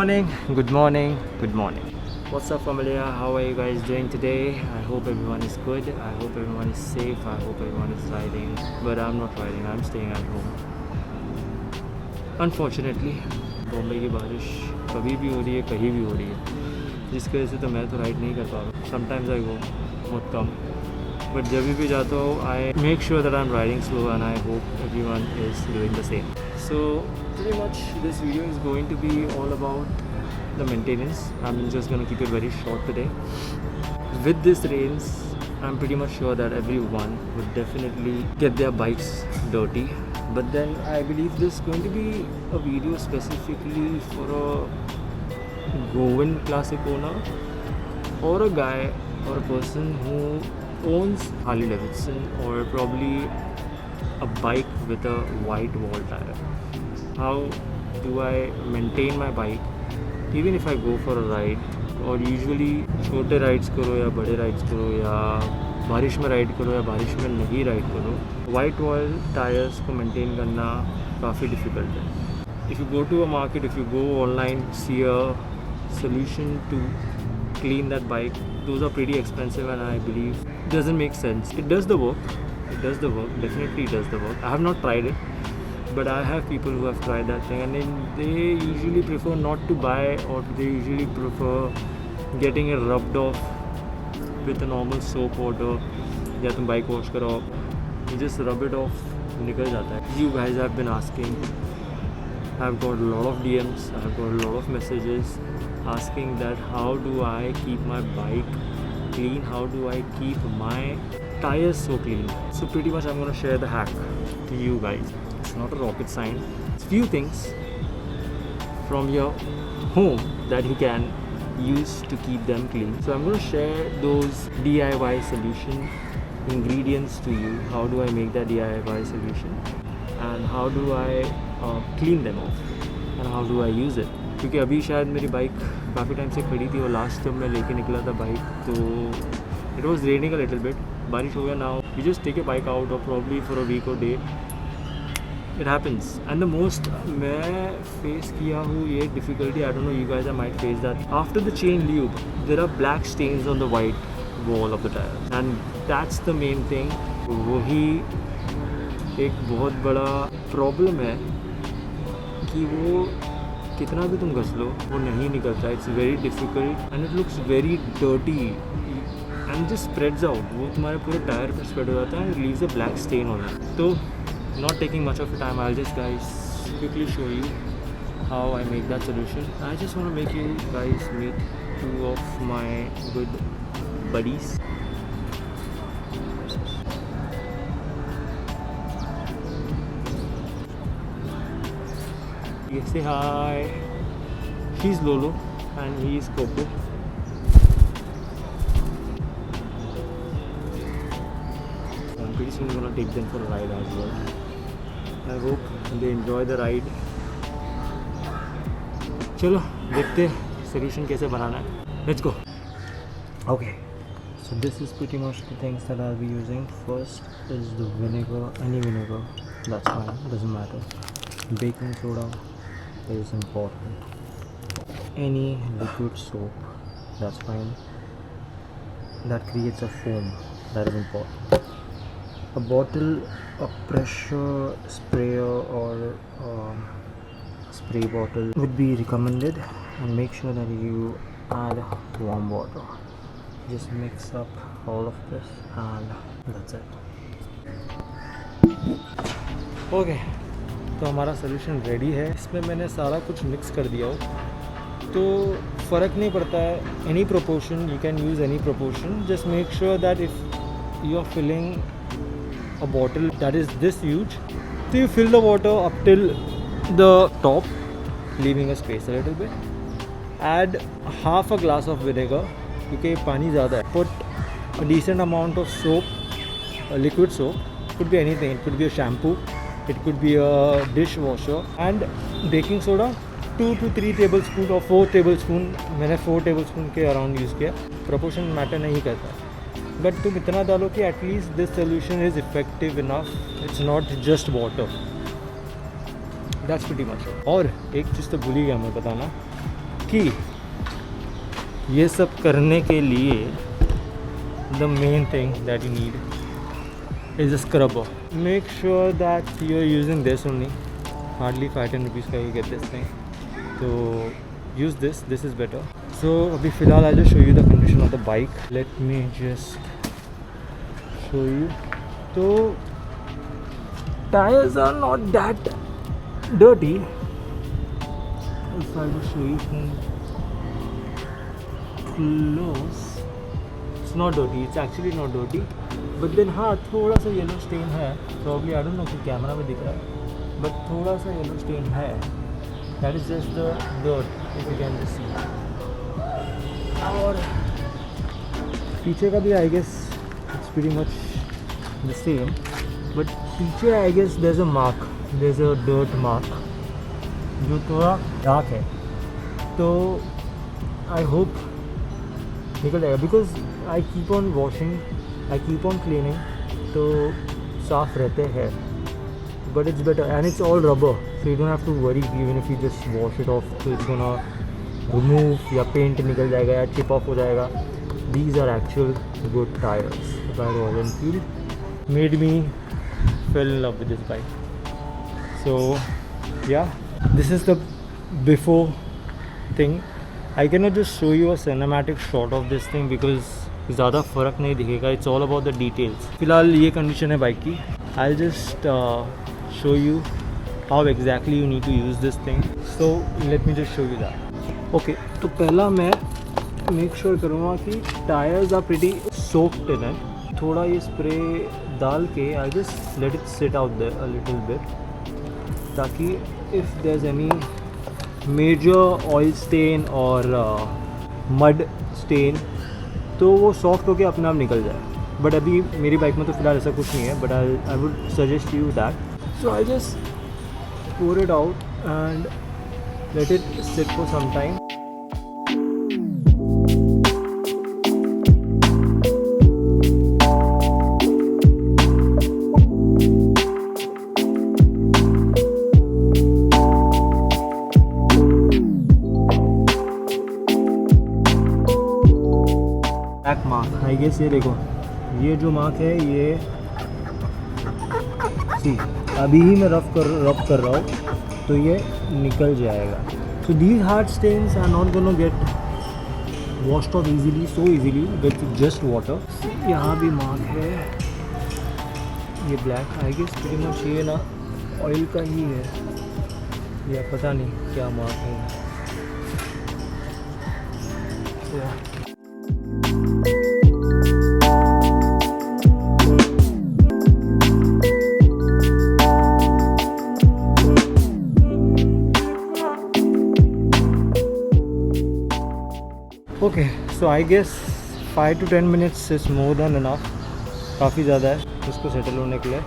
morning, good morning, good morning. What's up familia, how are you guys doing today? I hope everyone is good, I hope everyone is safe, I hope everyone is riding. But I'm not riding, I'm staying at home. Unfortunately, Bombay की बारिश कभी भी हो रही है, कहीं भी हो रही है, जिसकी वजह से तो मैं तो राइड नहीं कर पा रहा. Sometimes I go, बहुत कम. But जब भी जाता हूँ, I make sure that I'm riding slow and I hope everyone is doing the same. So pretty much this video is going to be all about the maintenance. I'm just going to keep it very short today. With this rains, I'm pretty much sure that everyone would definitely get their bikes dirty. But then I believe this is going to be a video specifically for a Goan classic owner or a guy or a person who owns Harley Davidson or probably a bike with a white wall tire. How do I maintain my bike even if I go for a ride? और usually छोटे rides करो या बड़े rides करो या बारिश में ride करो या बारिश में नहीं राइड करो, वाइट वॉल टायर्स को मेंटेन करना काफ़ी डिफ़िकल्ट है. If you go to a market, if you go online, see a solution to clean that bike, those are pretty expensive and I believe doesn't make sense. It does the work, definitely it does the work. I have not tried it, but I have people who have tried that thing and then they usually prefer not to buy, or they usually prefer getting it rubbed off with a normal soap water. या तुम bike wash करो, you just rub it off, निकल जाता है. You guys have been asking, I've got a lot of DMs, I've got a lot of messages asking that how do I keep my bike clean, how do I keep my tires so clean. So pretty much I'm going to share the hack to you guys. It's not a rocket science. It's few things from your home that you can use to keep them clean. So I'm going to share those DIY solution ingredients to you. How do I make that DIY solution and how do I clean them off and how do I use it. क्योंकि अभी शायद मेरी bike काफ़ी time से खड़ी थी और last जब मैं लेके निकला था बाइक तो it was raining a little bit. बारिश हो गया. now you just take a bike out or probably for a week or day, it happens. And the most मैं face किया हूँ ये difficulty, I don't know, you guys might face that. After the chain lube, there are black stains on the white wall of the tire and that's the main thing. वही एक बहुत बड़ा problem है कि वो कितना भी तुम घस लो वो नहीं निकलता. It's very difficult and it looks very dirty and just spreads out. वो तुम्हारे पूरे टायर पर स्प्रेड हो जाता है and leaves a black stain on it. तो not taking much of time, I just guys quickly show you how I make that solution. I just want to make you guys meet two of my good buddies. Say hi. He's Lolo and he is Coco. I'm pretty soon gonna take them for a ride as well. I hope they enjoy the ride. चलो देखते solution कैसे बनाना है. Let's go. Okay. So this is pretty much the things that I'll be using. First is the vinegar, any vinegar, that's fine, doesn't matter. Baking soda is important. Any liquid soap, that's fine. That creates a foam, that is important. A bottle, a pressure sprayer or spray bottle would be recommended, and make sure that you add warm water. Just mix up all of this and that's it. Okay, तो हमारा solution ready है. इसमें मैंने सारा कुछ mix कर दिया हो तो फ़र्क नहीं पड़ता है. Any proportion, you can use any proportion. Just make sure that if you are filling a bottle that is this huge, तो you fill the water up till the top, leaving a space a little bit. Add half a glass of vinegar क्योंकि पानी ज़्यादा है. Put a decent amount of soap, liquid soap, could be anything, it could be a shampoo, it could be a dishwasher, and baking soda 2 to 3 tablespoon or 4 tablespoon. मैंने 4 tablespoon के around use किया. Proportion matter नहीं करता, but तुम इतना डालो कि at least this solution is effective enough. It's not just water. That's pretty much. और एक चीज़ तो भूल ही गया मैं बताना, बाकी ये सब करने के लिए the main thing that you need is a scrubber. Make sure that you are using this only. Hardly 5-10 rupees का यू गेट दिस थिंग. तो use this is better. So अभी फ़िलहाल I'll just show you the condition of the bike. Let me just show you. तो tires are not that dirty. If I just show you from close, it's not dirty. It's actually not dirty. But then हाँ थोड़ा सा yellow stain है. Probably I don't know कि camera में दिख रहा है. But थोड़ा सा yellow stain है. That is just the dirt, if you can just see. और पीछे का भी I guess it's pretty much the same. But पीछे I guess there's a mark, there's a dirt mark जो थोड़ा dark है. तो I hope निकल जाएगा because I keep on washing, I keep on cleaning, तो साफ रहते हैं. But it's better and it's all rubber, so you don't have to worry even if you just wash it off, so it's gonna remove या paint निकल जाएगा या chip off हो जाएगा. These are actual good tires by Royal Enfield. Made me fell in love with this bike. So yeah, this is the before thing. I cannot just show you a cinematic shot of this thing because ज़्यादा फ़र्क नहीं दिखेगा. It's all about the details. फ़िलहाल ये condition है bike की. I'll just show you how exactly you need to use this thing. So let me just show you that. Okay, तो पहला मैं make sure करूँगा कि tires are pretty soaked in it. थोड़ा ये spray डाल के I just let it sit out there a little bit, ताकि if there's any major oil stain or mud stain तो वो soft होके अपने आप निकल जाए. बट अभी मेरी बाइक में तो फ़िलहाल ऐसा कुछ नहीं है. But I would suggest you that. So I just pour it out and let it sit for some time. Black mark, I guess ये देखो, ये जो मार्क है ये सी अभी ही मैं रफ कर रहा हूँ तो ये निकल जाएगा. So these hard stains are not gonna get washed off easily, so easily with just water. यहाँ भी मार्क है ये black. I guess pretty much ये ना ऑयल का ही है या पता नहीं क्या मार्क है. Okay, so I guess 5 to 10 minutes is more than enough. काफ़ी ज़्यादा है उसको सेटल होने के लिए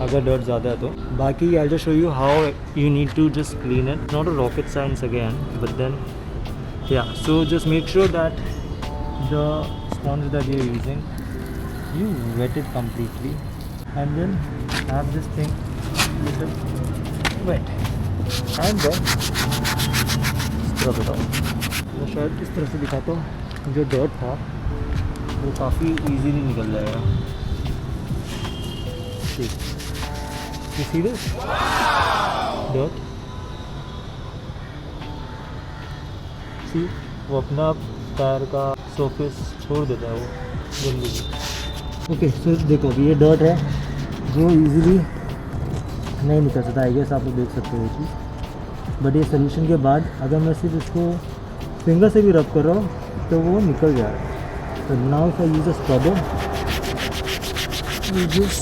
अगर डर्ट ज़्यादा है तो. बाकी I just show you how you need to just clean it. Not a rocket science again, but then yeah so just make sure that the sponge that you are using you wet it completely and then have this thing little wet and then scrub it out. मैं शायद इस तरह से दिखाता हूँ. जो dirt था वो काफ़ी इजीली निकल जाएगा. ठीक, you see this dirt? See, वो अपना टायर का सरफेस छोड़ देता है वो जल्दी. ओके, सो देखो अभी ये डर्ट है जो इजीली नहीं निकल सकता. आई गेस आप लोग देख सकते हो ये चीज़. बट ये सोल्यूशन के बाद अगर मैं सिर्फ इसको फिंगर से भी रब कर रहा हूँ तो वो निकल जा रहा है. तो now if I use a scrubber you just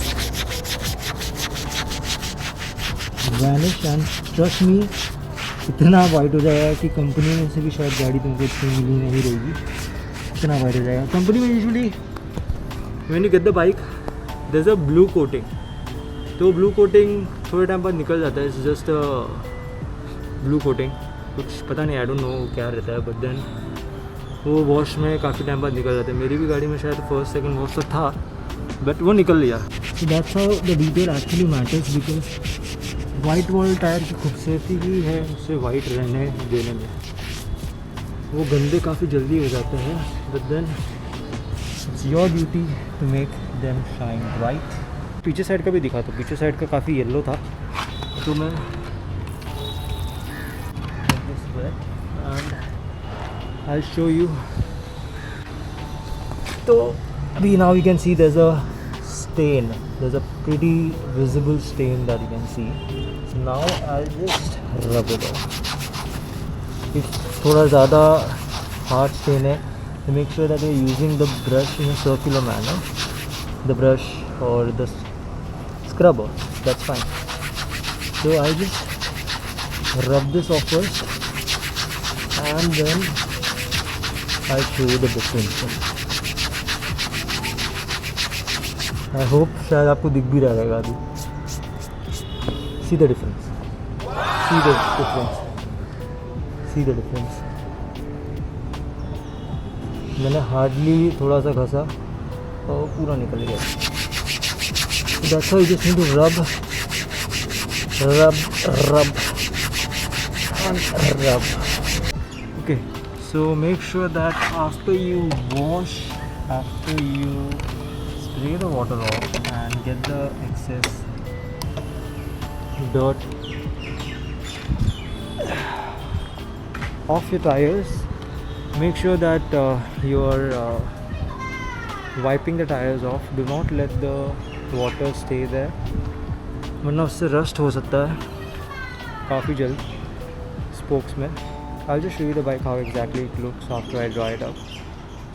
vanish and trust me इतना वाइट हो जाएगा कि कंपनी में से भी शायद गाड़ी तुमको इतनी मिली नहीं रहेगी. इतना वाइट हो जाएगा. कंपनी में usually when you get the bike there is a blue coating. तो ब्लू कोटिंग थोड़े टाइम बाद निकल जाता है. It's just blue coating. कुछ पता नहीं, आई डोंट नो क्या रहता है. बट देन वो वॉश में काफ़ी टाइम बाद निकल जाता है. मेरी भी गाड़ी में शायद फर्स्ट सेकंड वॉश तो था बट वो निकल लिया. So that's how the detail actually matters because white wall tyre की खूबसूरती ही है उसे वाइट रहने देने में. वो गंदे काफ़ी जल्दी हो जाते हैं, but then it's your duty to make them shine bright. पीछे साइड का भी दिखा, तो पीछे साइड का काफ़ी येलो था, तो मैं एंड आई शो यू। तो अभी now you can see there's a stain, there's a pretty visible stain that you can see. So now I'll just rub it off. If थोड़ा ज़्यादा hard stain है, to make sure that you're using the brush in a circular manner, the brush or the scrubber, that's fine. So I'll just rub this off first and then I'll show you the difference. I hope शायद आपको दिख भी रहेगा अभी। See the difference, see the difference, see the difference. मैंने hardly थोड़ा सा घसा और पूरा निकल गया। That's why you just need to rub rub rub and rub. Okay, so make sure that after you wash, after you spray the water off and get the excess dirt off your tires, make sure that you're wiping the tires off. Do not let the water stay there, वरना उससे rust हो सकता है काफ़ी जल्द spokes में। I'll just show you the bike how exactly it looks after I dry it up.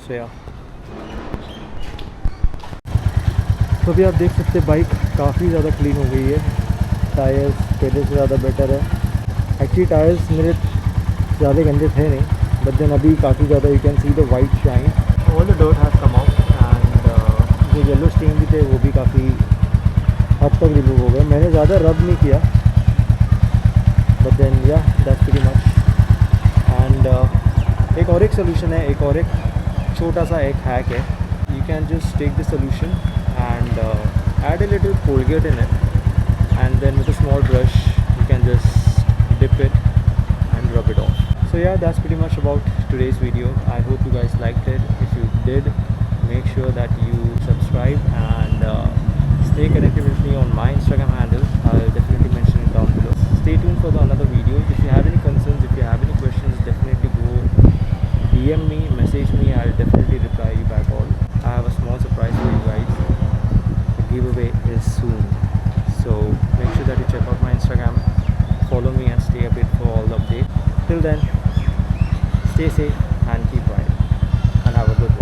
So yeah. तो अभी आप देख सकते हैं बाइक काफ़ी ज़्यादा क्लीन हो गई है। टायर्स पहले से ज़्यादा बेटर है। एक्चुअली टायर्स मेरे ज़्यादा गंदे थे नहीं, बट देन अभी काफ़ी ज़्यादा you can see the white shine, all the dirt have come out and जो येलो स्टेन भी थे वो भी काफ़ी हद तक रिमूव हो गए। मैंने ज़्यादा रब नहीं किया, बट देन या दैट्स प्रीटी मच। एंड एक और एक सोल्यूशन है, एक और एक छोटा सा एक हैक है। You can just take the solution and add a little Colgate in it, and then with a small brush you can just dip it and rub it off. So yeah, that's pretty much about today's video. I hope you guys liked it. If you did, make sure that you subscribe and stay connected with me on my Instagram handle. I'll definitely mention it down below. Stay tuned for the another video. If you have any concerns, if you have any questions, definitely go DM me, message me. I'll definitely reply you back all. I have a small surprise for you guys. Giveaway is soon, so make sure that you check out my Instagram, follow me and stay updated for all the updates. Till then, stay safe and keep riding and have a good one.